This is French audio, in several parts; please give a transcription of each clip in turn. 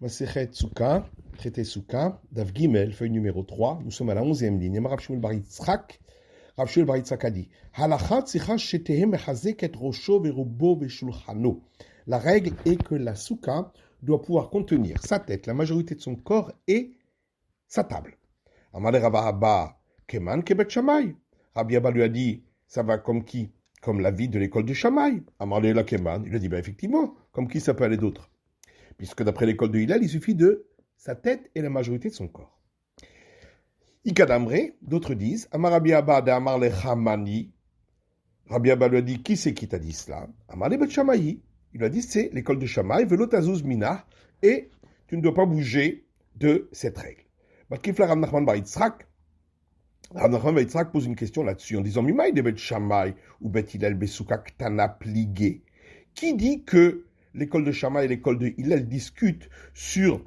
Masechet Souka, traité Souka, Dav Gimel, feuille numéro 3, nous sommes à la 11e ligne. Rav Shmuel bar Yitzchak, Rav Shmuel bar Yitzchak a dit Halachat tzicha shetehem mechazeket rosho verubo veshulchano. La règle est que la Souka doit pouvoir contenir sa tête, la majorité de son corps et sa table. Amale Rav Abba, Keman kebet Shammai. Rabbi Abba lui a dit ça va comme qui? Comme la vie de l'école de Shammai. Amale la Keman. Il a dit effectivement, comme qui ça peut aller d'autre? Puisque d'après l'école de Hillel, il suffit de sa tête et la majorité de son corps. Ikadamre, d'autres disent, Amar Rabbi Abba de Amar le Chamani. Rabbi Abba lui a dit, qui c'est qui t'a dit cela? Amar le Bet Shammai. Il lui a dit, c'est l'école de Shammai, Velo Tazuz Mina, et tu ne dois pas bouger de cette règle. Batkifla Rav Nachman bar Yitzchak. Rav Nachman bar Yitzchak pose une question là-dessus en disant, Mimaï de Bet Shammai ou Bet Hillel Besuka Ktana Pligé. Qui dit que l'école de Shammai et l'école de Hillel discutent sur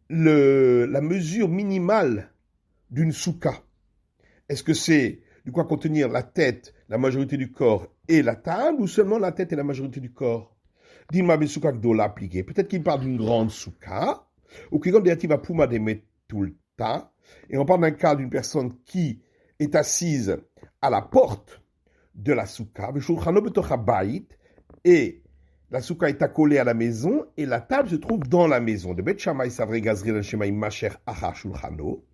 la mesure minimale d'une souka? Est-ce que c'est de quoi contenir la tête, la majorité du corps et la table, ou seulement la tête et la majorité du corps? Dilma besouka gdola plié. Peut-être qu'il parle d'une grande souka, ou qu'il va pouma de tout le temps, et on parle d'un cas d'une personne qui est assise à la porte de la souka, et la souka est accolée à la maison et la table se trouve dans la maison. De Bet Shammai Savre Gazril Shemaï Macher Aha Shulchano.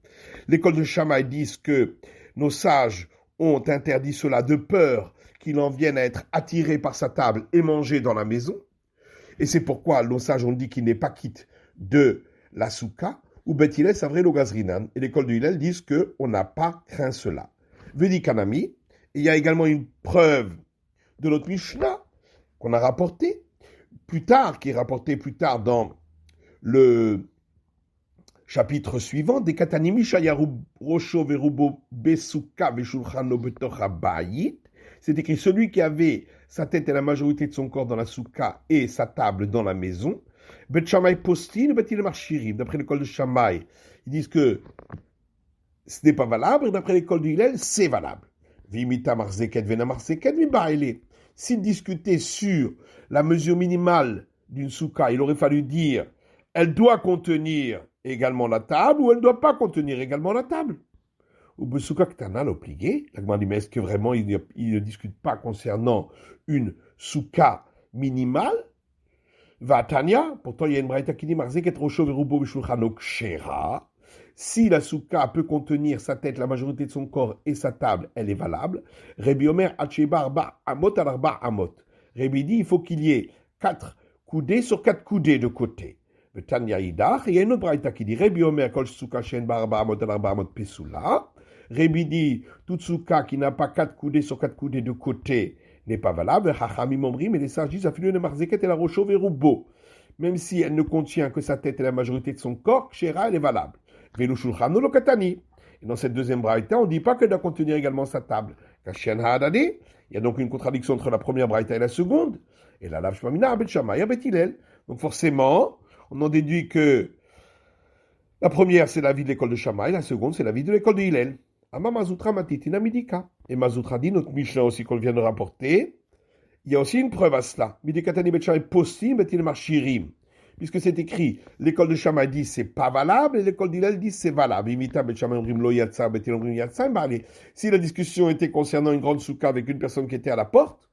L'école de Shammai dit que nos sages ont interdit cela de peur qu'il en vienne à être attiré par sa table et manger dans la maison. Et c'est pourquoi nos sages ont dit qu'il n'est pas quitte de la souka. Ou Bet Hillel Savre Lo Gazrinan. Et l'école de Hillel dit qu'on n'a pas craint cela. Vedi Kanami. Il y a également une preuve de notre Mishnah qu'on a rapporté plus tard, qui est rapporté plus tard dans le chapitre suivant, des Katanimi Shayaru Rosho Verubo Besuka Veshulchano Betocha Bayit. C'est écrit celui qui avait sa tête et la majorité de son corps dans la souka et sa table dans la maison. Bet Shammai Postin, Bet Hillel Marshirim. D'après l'école de Shammai, ils disent que ce n'est pas valable, et d'après l'école de Hillel, c'est valable. Vimita Marzeket Vena Marzeket Vibaile. S'il discutait sur la mesure minimale d'une souka, il aurait fallu dire elle doit contenir également la table ou elle ne doit pas contenir également la table. Ou Besouka Ktana l'obligé. La Gemara dit mais est-ce que vraiment il ne discute pas concernant une souka minimale? Va Tanya, pourtant il y a une braïta qui dit Marzeket Rosho Verubo Beshulchano Kshera. Si la souka peut contenir sa tête, la majorité de son corps et sa table, elle est valable. Rabbi Omer Acheba Arba Amot al Arba Amot. Rabbi dit il faut qu'il y ait 4 coudées sur 4 coudées de côté. Le Tanya Idach, il y a une autre braïta qui dit Rabbi Omer Kol Souka Shen Barba Amot al Arba Amot Pesula. Rabbi dit toute souka qui n'a pas 4 coudées sur 4 coudées de côté n'est pas valable. Chachamim Omri, mais les sages disent Afilu ne Marzeket et la Rosho Verubo. Même si elle ne contient que sa tête et la majorité de son corps, Kshera, elle est valable. Et dans cette deuxième braïta, on ne dit pas qu'elle doit contenir également sa table. Il y a donc une contradiction entre la première braïta et la seconde. Et la lav shmamina Bet Shammai Bet Hillel. Donc forcément, on en déduit que la première, c'est la vie de l'école de Shammai, la seconde, c'est la vie de l'école de Hillel. Ama Mazutra Matitina Midika. Et Mazutra dit, notre Mishnah aussi qu'on vient de rapporter, il y a aussi une preuve à cela. Midikatani Bet Shammai Postim Bet Hillel Marshirim. Puisque c'est écrit, l'école de Shammai dit c'est pas valable, et l'école d'Hillel dit c'est valable. Si la discussion était concernant une grande souka avec une personne qui était à la porte,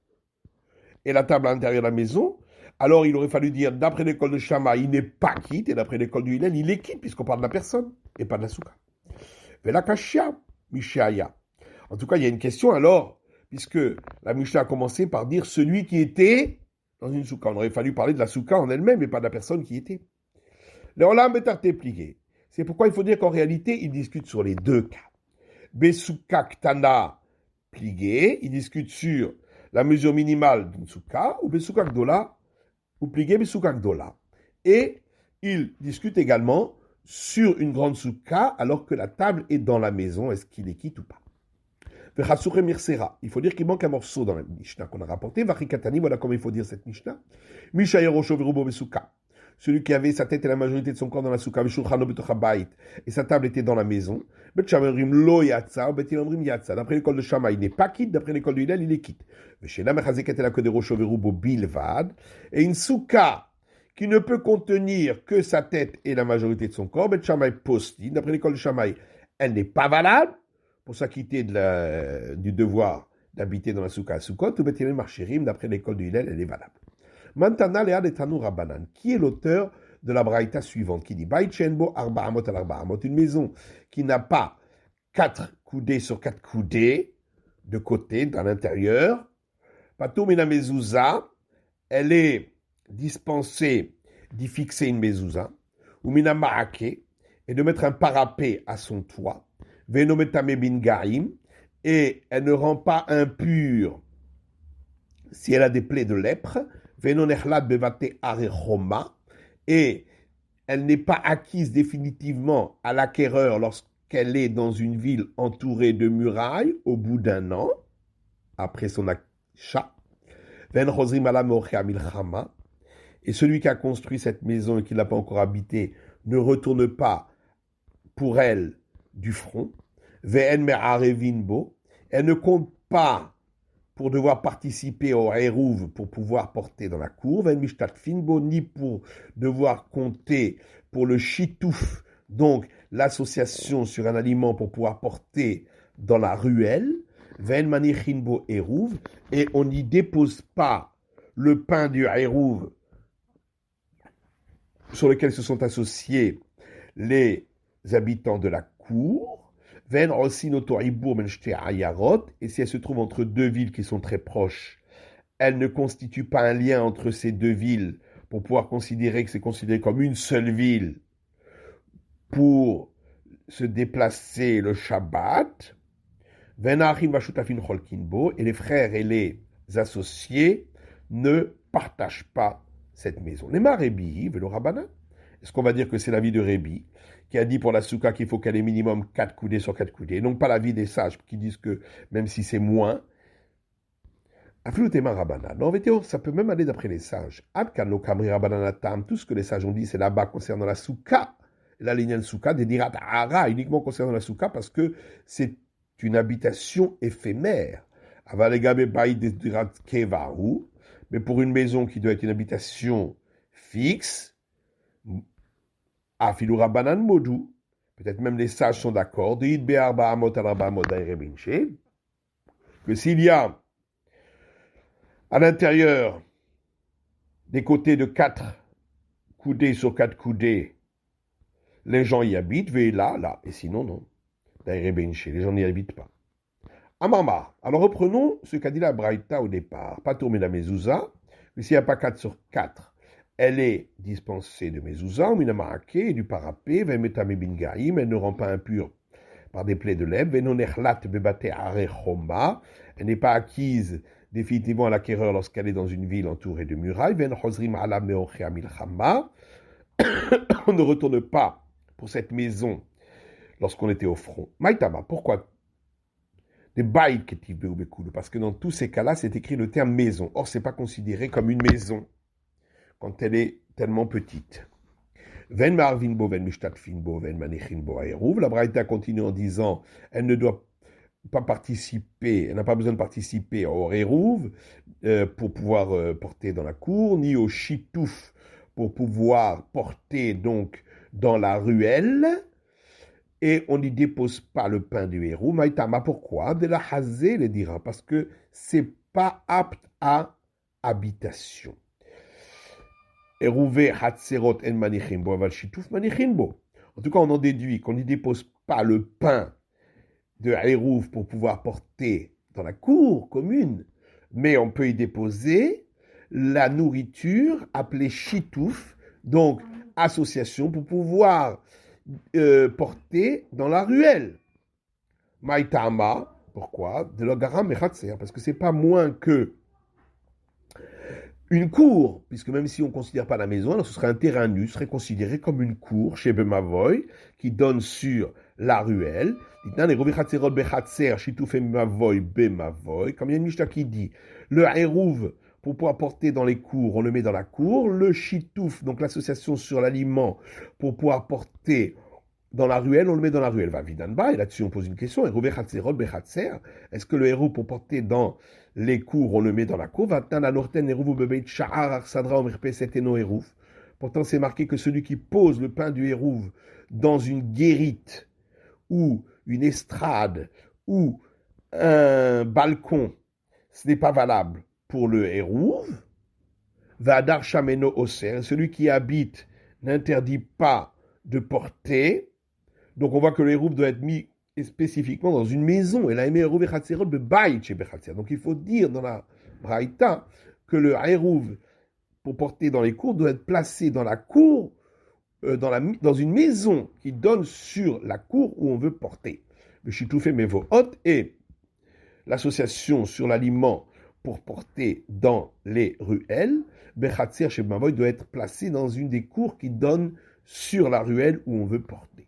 et la table à l'intérieur de la maison, alors il aurait fallu dire, d'après l'école de Shammai, il n'est pas quitte, et d'après l'école de Hillel, il est quitte, puisqu'on parle de la personne, et pas de la souka. En tout cas, il y a une question alors, puisque la Mishnah a commencé par dire celui qui était dans une souka. On aurait fallu parler de la souka en elle-même et pas de la personne qui était. Le olam betarté plié. C'est pourquoi il faut dire qu'en réalité, ils discutent sur les deux cas. Besouka ktana plié, ils discutent sur la mesure minimale d'une souka, ou besouka gdola, ou plié besouka gdola. Et ils discutent également sur une grande souka, alors que la table est dans la maison. Est-ce qu'il est quitte ou pas? Il faut dire qu'il manque un morceau dans la Mishnah qu'on a rapporté. Vachikatani, voilà comment il faut dire cette Mishnah. Celui qui avait sa tête et la majorité de son corps dans la souka, et sa table était dans la maison. D'après l'école de Shammai, il n'est pas quitte. D'après l'école de Hillel, il est quitte. Et une souka qui ne peut contenir que sa tête et la majorité de son corps, Bet Shammai Postin, d'après l'école de Shammai, elle n'est pas valable pour s'acquitter du devoir d'habiter dans la soukha à Sukkot, ou Bet Hillel Marchirim, d'après l'école de Hillel, elle est valable. Mantana Lead et Tanu Rabbanan, qui est l'auteur de la braïta suivante, qui dit Bait Shenbo Arba Amot al Arba Amot, une maison qui n'a pas 4 coudées sur 4 coudées de côté, dans l'intérieur, Patou Mina Mezouza, elle est dispensée d'y fixer une mezouza, ou Mina Ma'ake, et de mettre un parapet à son toit, Venometame bin Gaim, et elle ne rend pas impure si elle a des plaies de lèpre, Venonechlat Bevate Arechoma, et elle n'est pas acquise définitivement à l'acquéreur lorsqu'elle est dans une ville entourée de murailles au bout d'un an, après son achat. Ven Chosrim ala Meochea Milchama, et celui qui a construit cette maison et qui ne l'a pas encore habitée ne retourne pas pour elle du front. Ve'en me'arevinbo, elle ne compte pas pour devoir participer au Hérouv pour pouvoir porter dans la cour, Ve'en mishtatfinbo, ni pour devoir compter pour le chitouf, donc l'association sur un aliment pour pouvoir porter dans la ruelle, Ve'en manichinbo Hérouv, et on n'y dépose pas le pain du Hérouv sur lequel se sont associés les habitants de la cour, Ven aussi notoribour menshte ayarot, et si elle se trouve entre deux villes qui sont très proches, elle ne constitue pas un lien entre ces deux villes pour pouvoir considérer que c'est considéré comme une seule ville pour se déplacer le Shabbat. Ven achim vashutafin cholkinbo, et les frères et les associés ne partagent pas cette maison. Les Rébi, Velo Rabbanan. Est-ce qu'on va dire que c'est l'avis de Rébi, qui a dit pour la soukha qu'il faut qu'elle ait minimum 4 coudées sur 4 coudées, donc pas l'avis des sages qui disent que même si c'est moins, Afilutema Rabbanan. Non, en vérité, ça peut même aller d'après les sages. Adkan Kamri Rabbananatam, tout ce que les sages ont dit, c'est là-bas concernant la soukha, la lignane soukha, des dirat hara, uniquement concernant la soukha, parce que c'est une habitation éphémère. Avalegabe baï des dirat kevaru, mais pour une maison qui doit être une habitation fixe, Afilou Rabbanan Modou, peut-être même les sages sont d'accord, que s'il y a à l'intérieur des côtés de 4 coudées sur 4 coudées, les gens y habitent, là, et sinon non. Les gens n'y habitent pas. Amama. Alors reprenons ce qu'a dit la Braïta au départ. Pas tourner la mezouza, mais s'il n'y a pas 4 sur 4, elle est dispensée de mezouza, minamaake, et du parapet, vemetame bin gaim, elle ne rend pas impure par des plaies de lèvres, venonerlat bebate arechoma, elle n'est pas acquise définitivement à l'acquéreur lorsqu'elle est dans une ville entourée de murailles, ven chosrim ala meochea milchama, on ne retourne pas pour cette maison lorsqu'on était au front. Maïtama, pourquoi des baïd ketiv beubekulu, parce que dans tous ces cas-là, c'est écrit le terme maison. Or, c'est pas considéré comme une maison quand elle est tellement petite. Ven marvinbo, ven mishtatfinbo, ven manichinbo aeruv. La Braïta continue en disant, elle ne doit pas participer, elle n'a pas besoin de participer au Hérouv pour pouvoir porter dans la cour, ni au Chitouf pour pouvoir porter donc dans la ruelle, et on n'y dépose pas le pain du Hérouv. Maïtama, pourquoi? De la Hazé le dira, parce que c'est pas apte à habitation. Hérouvé Hatserot en manichimbo, aval Chitouf manichimbo. En tout cas, on en déduit qu'on n'y dépose pas le pain de Hérouv pour pouvoir porter dans la cour commune, mais on peut y déposer la nourriture appelée chitouf, donc association, pour pouvoir porter dans la ruelle. Maïtama, pourquoi? De l'ogaram mechatser, parce que c'est pas moins que une cour, puisque même si on ne considère pas la maison, alors ce serait un terrain nu, serait considéré comme une cour chez Bemavoy, qui donne sur la ruelle. Comme il y a une Mishnah qui dit, le Hérouv, pour pouvoir porter dans les cours, on le met dans la cour. Le Chitouf, donc l'association sur l'aliment, pour pouvoir porter dans la ruelle, on le met dans la ruelle. Va Vidanba, et là-dessus on pose une question. Est-ce que le Hérouv, pour porter dans les cours, on le met dans la cour? Pourtant, c'est marqué que celui qui pose le pain du Hérouv dans une guérite ou une estrade ou un balcon, ce n'est pas valable pour le Hérouv. Vadar Shameno Oser, celui qui habite n'interdit pas de porter. Donc on voit que le Hérouv doit être mis spécifiquement dans une maison. Et la Hérouv Echatserot bebayit chez Bechatser. Donc il faut dire dans la Braïta que le Hérouv, pour porter dans les cours, doit être placé dans la cour, dans une maison qui donne sur la cour où on veut porter. Le Chitoufé Mevohot et l'association sur l'aliment pour porter dans les ruelles, Bechatser chez Mavoy doit être placé dans une des cours qui donne sur la ruelle où on veut porter.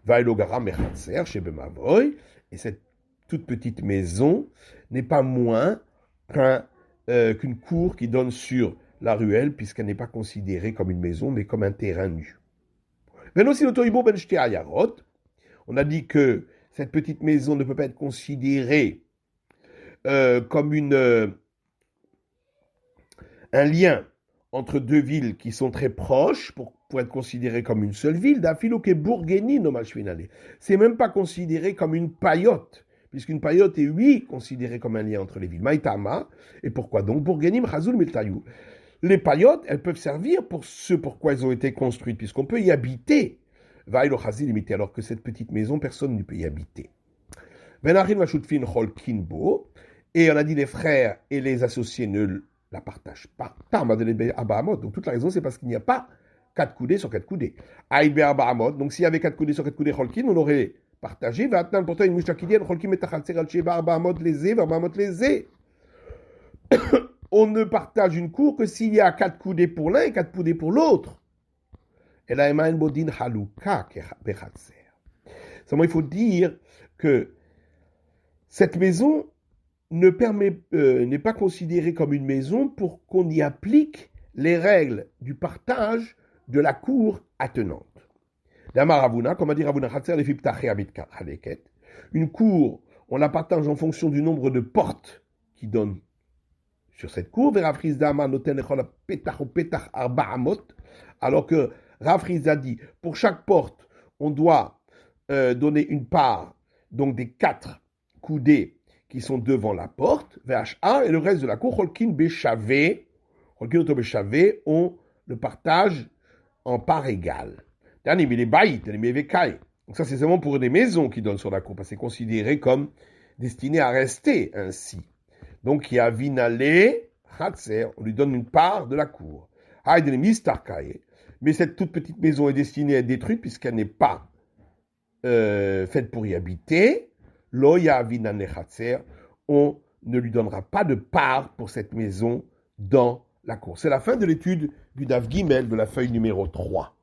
Vailogara Bechatser chez Mavoy, et cette toute petite maison n'est pas moins qu'une cour qui donne sur la ruelle, puisqu'elle n'est pas considérée comme une maison, mais comme un terrain nu. On a dit que cette petite maison ne peut pas être considérée comme un lien entre deux villes qui sont très proches pour être considérée comme une seule ville. C'est même pas considéré comme une paillote, puisqu'une paillote est, oui, considérée comme un lien entre les villes. Maïtama, et pourquoi donc Bourgenim, Chazul, Miltayou. Les paillotes, elles peuvent servir pour ce pourquoi elles ont été construites, puisqu'on peut y habiter. Vaïlo Chazil limité, alors que cette petite maison, personne ne peut y habiter. Benachin Vashutfin Cholkinbo, et on a dit les frères et les associés ne la partagent pas. Donc toute la raison, c'est parce qu'il n'y a pas 4 coudées sur 4 coudées. Aïbe Abahamot, donc s'il y avait 4 coudées sur 4 coudées Cholkin, on aurait partagé. Maintenant, pourtant, une mouchtakidienne, Cholkin Metachatser al Sheba Abahamot lésé, Abahamot lésé. On ne partage une cour que s'il y a 4 coudées pour l'un et 4 coudées pour l'autre. Et là, Bodin Haluka Bechatser. Seulement, il faut dire que cette maison n'est pas considérée comme une maison pour qu'on y applique les règles du partage de la cour attenante. Comme a dit Ravuna Chatser, une cour, on la partage en fonction du nombre de portes qui donnent sur cette cour. Alors que Rav Frizda dit, pour chaque porte, on doit donner une part, donc des 4 coudées qui sont devant la porte, VHA, et le reste de la cour, Cholkin Béchavé, on le partage en part égale. Donc ça, c'est seulement pour des maisons qui donnent sur la cour, parce que c'est considéré comme destiné à rester ainsi. Donc, il y a Vinale, Hatser, on lui donne une part de la cour. Mais cette toute petite maison est destinée à être détruite puisqu'elle n'est pas faite pour y habiter. Loya Vinale Hatser, on ne lui donnera pas de part pour cette maison dans la cour. C'est la fin de l'étude du Daf Gimel de la feuille numéro 3.